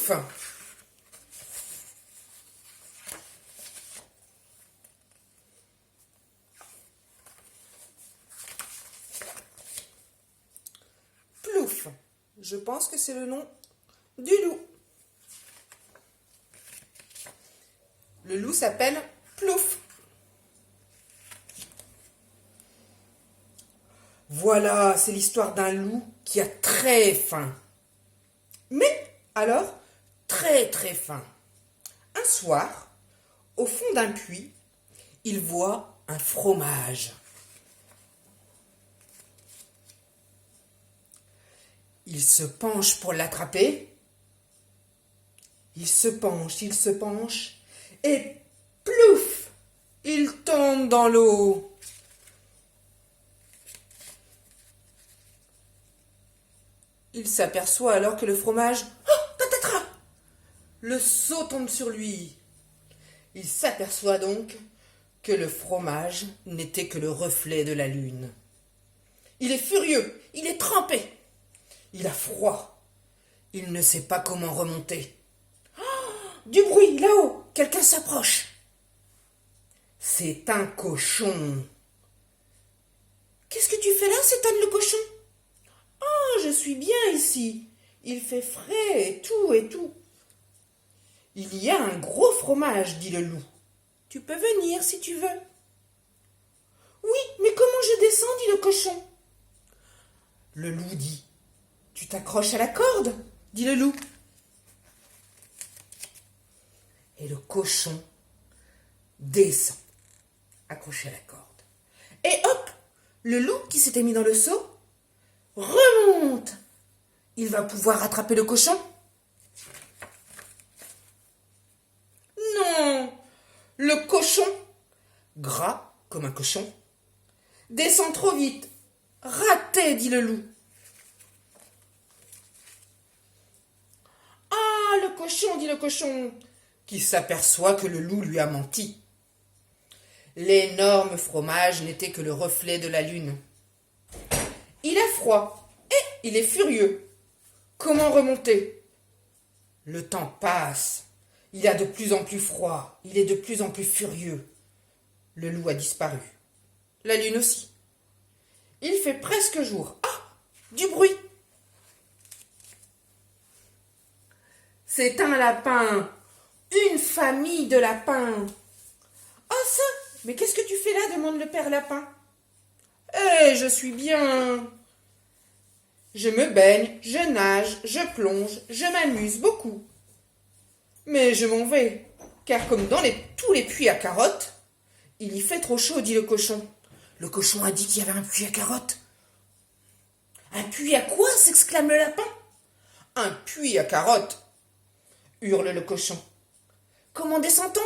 Plouf! Plouf! Je pense que c'est le nom du loup. Le loup s'appelle Plouf. Voilà, c'est l'histoire d'un loup qui a très faim. Mais alors, très très faim. Un soir, au fond d'un puits, il voit un fromage. Il se penche pour l'attraper. Il se penche, et plouf, il tombe dans l'eau. Il s'aperçoit alors que le fromage, oh, patatras, le seau tombe sur lui. Il s'aperçoit donc que le fromage n'était que le reflet de la lune. Il est furieux, il est trempé, il a froid, il ne sait pas comment remonter. Oh, du bruit, là-haut, quelqu'un s'approche. C'est un cochon. Qu'est-ce que tu fais là, s'étonne le cochon. Oh, je suis bien ici. Il fait frais et tout. Il y a un gros fromage, dit le loup. Tu peux venir si tu veux. Oui, mais comment je descends, dit le cochon. Le loup dit. Tu t'accroches à la corde, dit le loup. Et le cochon descend, accroché à la corde. Et hop, le loup qui s'était mis dans le seau remonte. Il va pouvoir attraper le cochon? Non, le cochon, gras comme un cochon, descend trop vite. Raté, dit le loup. Ah, le cochon, dit le cochon, qui s'aperçoit que le loup lui a menti. L'énorme fromage n'était que le reflet de la lune. Il a froid et il est furieux. Comment remonter? Le temps passe. Il a de plus en plus froid. Il est de plus en plus furieux. Le loup a disparu. La lune aussi. Il fait presque jour. Ah, du bruit. C'est un lapin. Une famille de lapins. Oh ça, mais qu'est-ce que tu fais là, demande le père lapin. Eh, je suis bien. Je me baigne, je nage, je plonge, je m'amuse beaucoup. Mais je m'en vais, car comme dans tous les puits à carottes, il y fait trop chaud, dit le cochon. Le cochon a dit qu'il y avait un puits à carottes. Un puits à quoi, s'exclame le lapin. Un puits à carottes, hurle le cochon. Comment descend-on?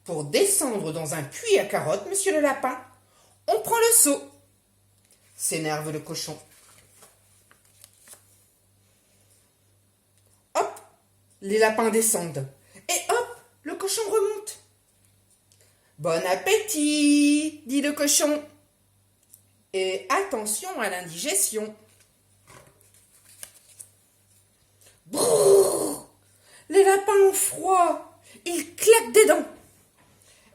Pour descendre dans un puits à carottes, monsieur le lapin, on prend le seau, s'énerve le cochon. Hop, les lapins descendent. Et hop, le cochon remonte. Bon appétit, dit le cochon. Et attention à l'indigestion. Brrr, les lapins ont froid. Ils claquent des dents.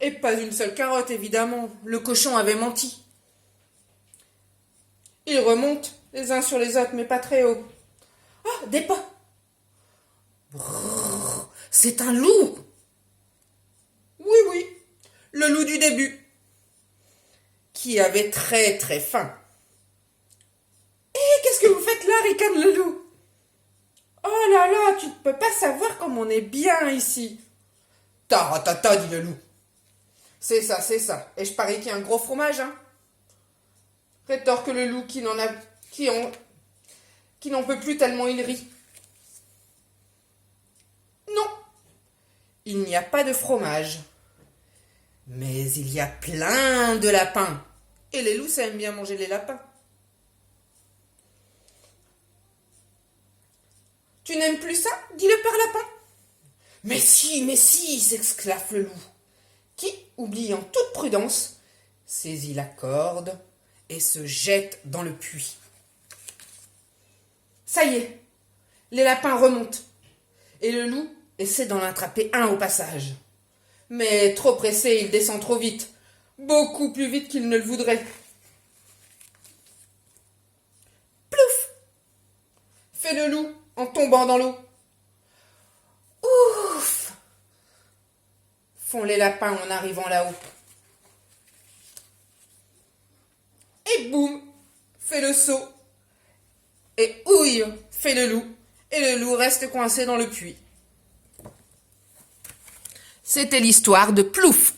Et pas une seule carotte, évidemment. Le cochon avait menti. Ils remontent les uns sur les autres, mais pas très haut. Ah, des pas. Brrr, c'est un loup. Oui, le loup du début, qui avait très très faim. Eh, qu'est-ce que vous faites là, ricane le loup. Oh là là, tu ne peux pas savoir comme on est bien ici. Taratata, dit le loup. C'est ça. Et je parie qu'il y a un gros fromage, hein. Rétorque le loup qui n'en peut plus tellement il rit. Non, il n'y a pas de fromage. Mais il y a plein de lapins. Et les loups, ça aime bien manger les lapins. Tu n'aimes plus ça, dit le père lapin. Mais si, s'exclame le loup, qui, oubliant toute prudence, saisit la corde et se jette dans le puits. Ça y est, les lapins remontent. et le loup essaie d'en attraper un au passage. Mais trop pressé, il descend trop vite, beaucoup plus vite qu'il ne le voudrait. Plouf! Fait le loup en tombant dans l'eau. Ouf! Font les lapins en arrivant là-haut. Et boum! Fait le saut. Et ouille! Fait le loup. Et le loup reste coincé dans le puits. C'était l'histoire de Plouf.